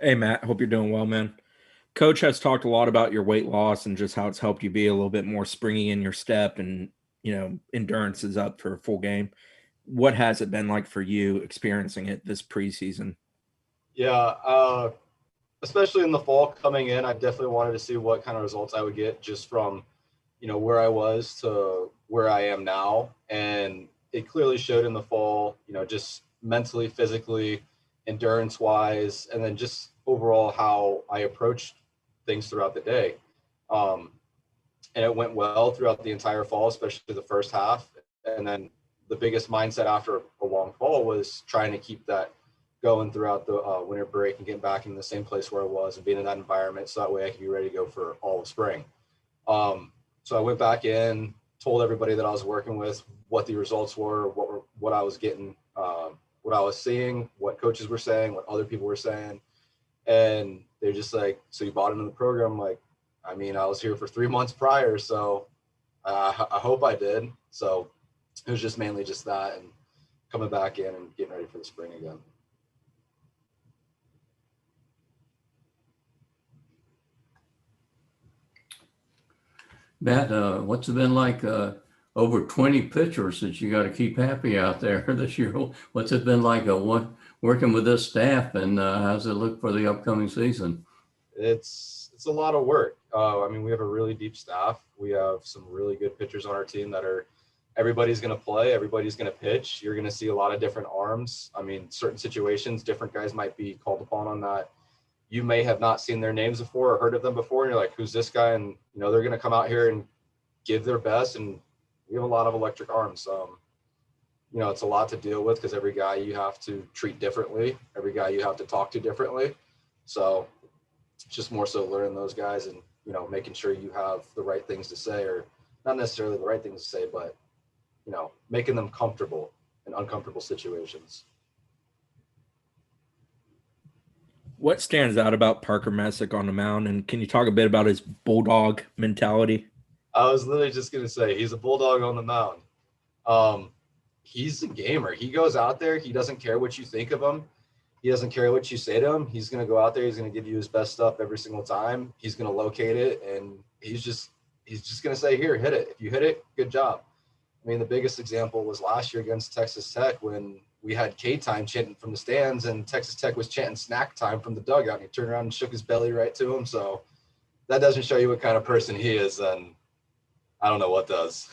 Hey, Matt. Hope you're doing well, man. Coach has talked a lot about your weight loss and just how it's helped you be a little bit more springy in your step and, endurance is up for a full game. What has it been like for you experiencing it this preseason? Yeah, especially in the fall coming in, I definitely wanted to see what kind of results I would get just from, where I was to where I am now. And it clearly showed in the fall, just mentally, physically, endurance wise, and then just overall how I approached things throughout the day. Um, and it went well throughout the entire fall, especially the first half. And then the biggest mindset after a long fall was trying to keep that going throughout the winter break and getting back in the same place where I was and being in that environment, so that way I could be ready to go for all of spring. So I went back in, told everybody that I was working with what the results were, what I was getting, what I was seeing, what coaches were saying, what other people were saying, and they're just like, "So you bought into the program?" I'm like, I mean, I was here for 3 months prior, so I hope I did. So it was just mainly just that and coming back in and getting ready for the spring again. Matt, what's it been like over 20 pitchers that you got to keep happy out there this year? What's it been like working with this staff, and how's it look for the upcoming season? It's a lot of work. I mean, we have a really deep staff. We have some really good pitchers on our team that are everybody's going to play, everybody's going to pitch. You're going to see a lot of different arms. I mean, certain situations, different guys might be called upon on that. You may have not seen their names before or heard of them before, and you're like, "Who's this guy?" And they're going to come out here and give their best. And we have a lot of electric arms. It's a lot to deal with because every guy you have to treat differently, every guy you have to talk to differently. So it's just more so learning those guys and making sure you have the right things to say, or not necessarily the right things to say, but making them comfortable in uncomfortable situations. What stands out about Parker Messick on the mound, and can you talk a bit about his bulldog mentality? I was literally just gonna say he's a bulldog on the mound. Um, he's a gamer. He goes out there. He doesn't care what you think of him. He doesn't care what you say to him. He's gonna go out there. He's gonna give you his best stuff every single time. He's gonna locate it, and he's just gonna say, "Here, hit it. If you hit it, good job." I mean, the biggest example was last year against Texas Tech when we had K time chanting from the stands, and Texas Tech was chanting snack time from the dugout. And he turned around and shook his belly right to him. So that doesn't show you what kind of person he is, and I don't know what does.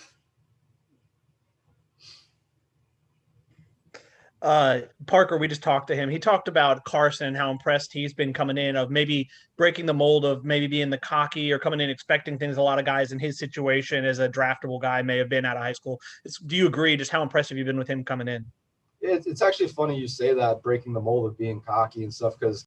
Parker, we just talked to him. He talked about Carson and how impressed he's been coming in, of maybe breaking the mold of maybe being the cocky or coming in expecting things a lot of guys in his situation as a draftable guy may have been out of high school. Do you agree? Just how impressive you've been with him coming in? It's actually funny you say that, breaking the mold of being cocky and stuff, because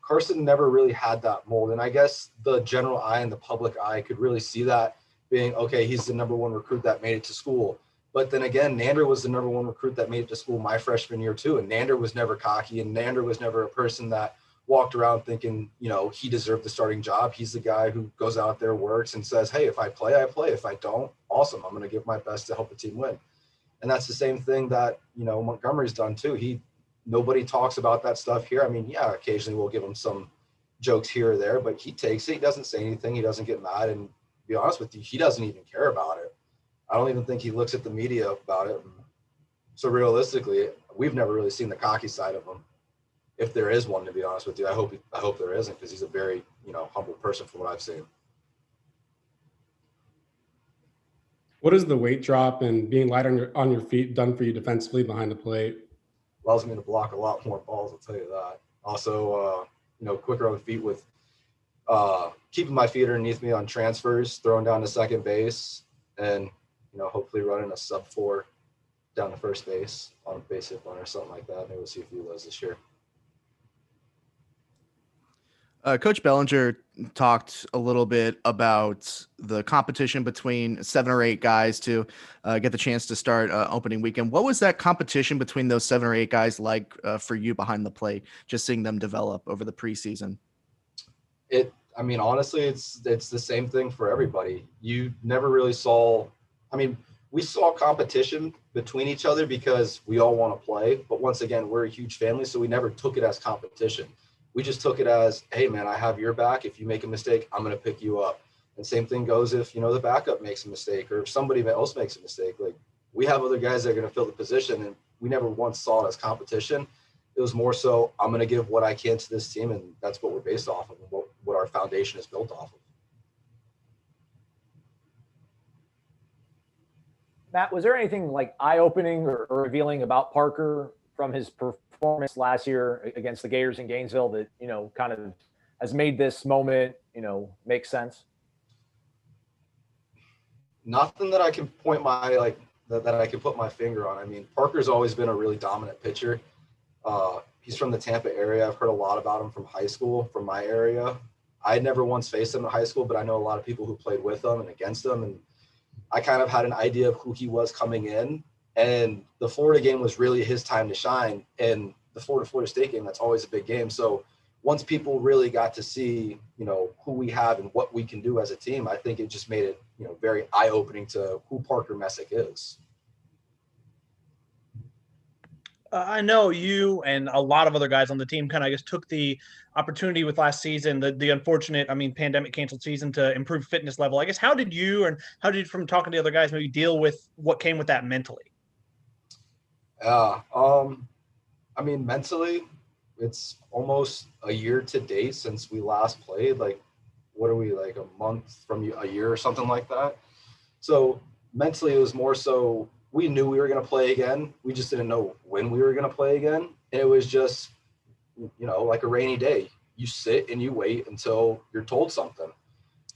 Carson never really had that mold, and I guess the general eye and the public eye could really see that, being okay, he's the number one recruit that made it to school. But then again, Nander was the number one recruit that made it to school my freshman year too, and Nander was never cocky, and Nander was never a person that walked around thinking he deserved the starting job. He's the guy who goes out there, works, and says, "Hey, if I play, I play. If I don't, awesome, I'm going to give my best to help the team win." And that's the same thing that Montgomery's done too. Nobody talks about that stuff here. I mean, yeah, occasionally we'll give him some jokes here or there, but he takes it. He doesn't say anything. He doesn't get mad. And to be honest with you, he doesn't even care about it. I don't even think he looks at the media about it. So realistically, we've never really seen the cocky side of him, if there is one. To be honest with you, I hope there isn't, because he's a very humble person from what I've seen. What has the weight drop and being light on your feet done for you defensively behind the plate? Allows me to block a lot more balls, I'll tell you that. Also, quicker on the feet with keeping my feet underneath me on transfers, throwing down to second base, and hopefully running a sub-4 down to first base on a base hit run or something like that. Maybe we'll see a few of those this year. Coach Bellinger talked a little bit about the competition between 7 or 8 guys to get the chance to start opening weekend. What was that competition between those 7 or 8 guys like for you behind the plate, just seeing them develop over the preseason? Honestly, it's the same thing for everybody. You never really saw, we saw competition between each other because we all want to play. But once again, we're a huge family, so we never took it as competition. we just took it as, hey man, I have your back. If you make a mistake, I'm going to pick you up. And same thing goes if, you know, the backup makes a mistake or if somebody else makes a mistake. Like, we have other guys that are going to fill the position, and we never once saw it as competition. It was more so, I'm going to give what I can to this team, and that's what we're based off of, and what our foundation is built off of. Matt, was there anything like eye-opening or revealing about Parker from his performance last year against the Gators in Gainesville that, you know, kind of has made this moment, you know, make sense? Nothing that I can point my that I can put my finger on. I mean, Parker's always been a really dominant pitcher. He's from the Tampa area. I've heard a lot about him from high school, from my area. I never once faced him in high school, but I know a lot of people who played with him and against him, and I kind of had an idea of who he was coming in. And the Florida game was really his time to shine. And the Florida State game, that's always a big game. So once people really got to see, you know, who we have and what we can do as a team, I think it just made it, you know, very eye-opening to who Parker Messick is. I know you and a lot of other guys on the team kind of, I guess, took the opportunity with last season, the unfortunate, I mean, pandemic canceled season, to improve fitness level. I guess, how did you, from talking to the other guys, maybe deal with what came with that mentally? I mean, mentally, it's almost a year to date since we last played. Like, what are we, like a month from a year or something like that? So mentally, it was more so we knew we were going to play again. We just didn't know when we were going to play again. And it was just, you know, like a rainy day. You sit and you wait until you're told something.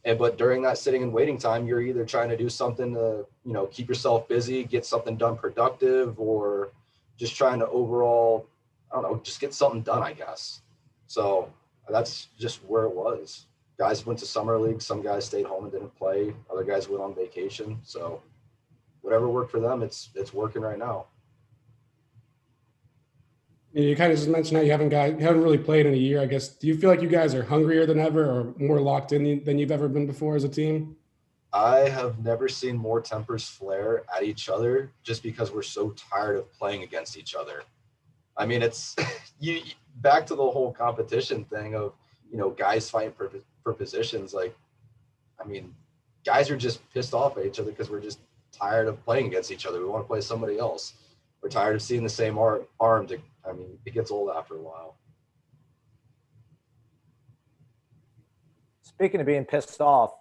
But during that sitting and waiting time, you're either trying to do something to, you know, keep yourself busy, get something done productive, or just trying to overall, I don't know, just get something done, I guess. So that's just where it was. Guys went to summer league. Some guys stayed home and didn't play. Other guys went on vacation. So whatever worked for them, it's working right now. You kind of just mentioned how you haven't really played in a year, I guess. Do you feel like you guys are hungrier than ever or more locked in than you've ever been before as a team? I have never seen more tempers flare at each other just because we're so tired of playing against each other. I mean, it's you back to the whole competition thing of, you know, guys fighting for positions. Like, I mean, guys are just pissed off at each other because we're just tired of playing against each other. We want to play somebody else. We're tired of seeing the same arm. I mean, it gets old after a while. Speaking of being pissed off,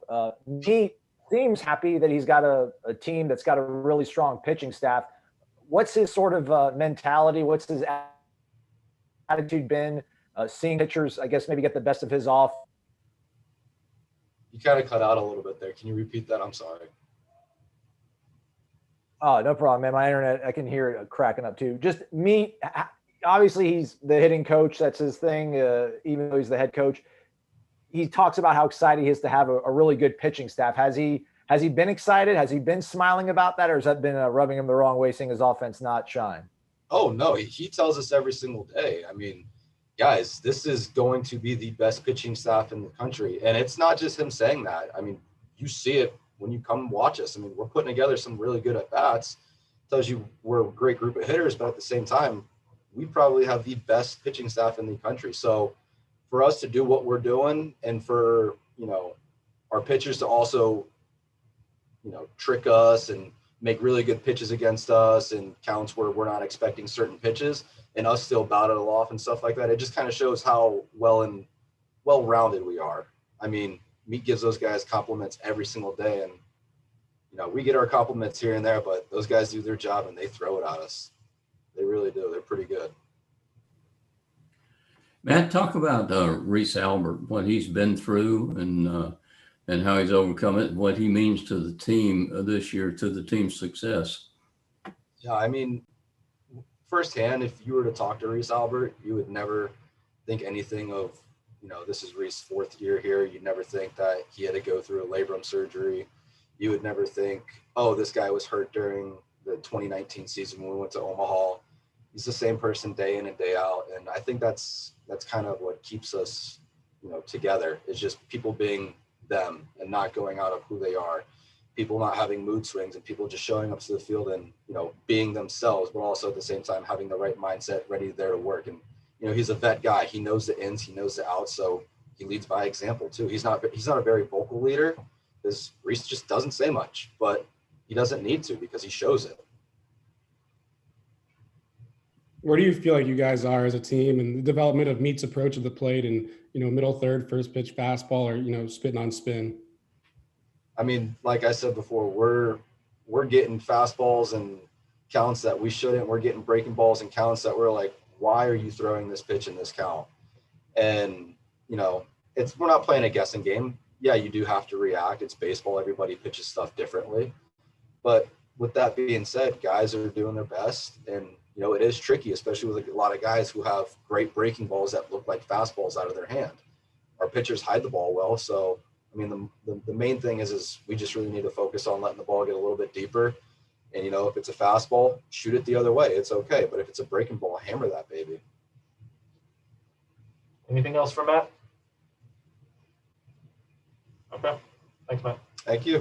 he seems happy that he's got a team that's got a really strong pitching staff. What's his sort of mentality? What's his attitude been? Seeing pitchers, I guess, maybe get the best of his off. You kind of cut out a little bit there. Can you repeat that? I'm sorry. Oh, no problem, man. My internet, I can hear it cracking up too. Just me. Obviously, he's the hitting coach. That's his thing, even though he's the head coach. He talks about how excited he is to have a really good pitching staff. Has he been excited? Has he been smiling about that? Or has that been rubbing him the wrong way, seeing his offense not shine? Oh, no. He tells us every single day. I mean, guys, this is going to be the best pitching staff in the country. And it's not just him saying that. I mean, you see it when you come watch us. I mean, we're putting together some really good at-bats. Tells you we're a great group of hitters, but at the same time, we probably have the best pitching staff in the country. So for us to do what we're doing, and for, you know, our pitchers to also, you know, trick us and make really good pitches against us and counts where we're not expecting certain pitches, and us still bat it off and stuff like that, it just kind of shows how well-rounded we are. I mean, Meat gives those guys compliments every single day, and, you know, we get our compliments here and there, but those guys do their job and they throw it at us. They really do. They're pretty good. Matt, talk about Reese Albert, what he's been through, and how he's overcome it, and what he means to the team this year, to the team's success. Yeah, I mean, firsthand, if you were to talk to Reese Albert, you would never think anything of, you know, this is Reese's fourth year here. You'd never think that he had to go through a labrum surgery. You would never think, oh, this guy was hurt during the 2019 season when we went to Omaha. He's the same person day in and day out. And I think that's kind of what keeps us, you know, together, is just people being them and not going out of who they are, people not having mood swings, and people just showing up to the field and, you know, being themselves, but also at the same time having the right mindset, ready there to work. And he's a vet guy. He knows the ins, he knows the outs, so he leads by example too. He's not a very vocal leader because Reese just doesn't say much, but he doesn't need to because he shows it. Where do you feel like you guys are as a team and the development of Meat's approach of the plate and, middle third, first pitch fastball, or, spitting on spin? I mean, like I said before, we're getting fastballs and counts that we shouldn't. We're getting breaking balls and counts that we're like, why are you throwing this pitch in this count? And, we're not playing a guessing game. Yeah, you do have to react. It's baseball. Everybody pitches stuff differently. But with that being said, guys are doing their best. And, it is tricky, especially with a lot of guys who have great breaking balls that look like fastballs out of their hand. Our pitchers hide the ball well. So, I mean, the main thing is we just really need to focus on letting the ball get a little bit deeper. And, if it's a fastball, shoot it the other way. It's okay. But if it's a breaking ball, hammer that baby. Anything else for Matt? Okay. Thanks, Matt. Thank you.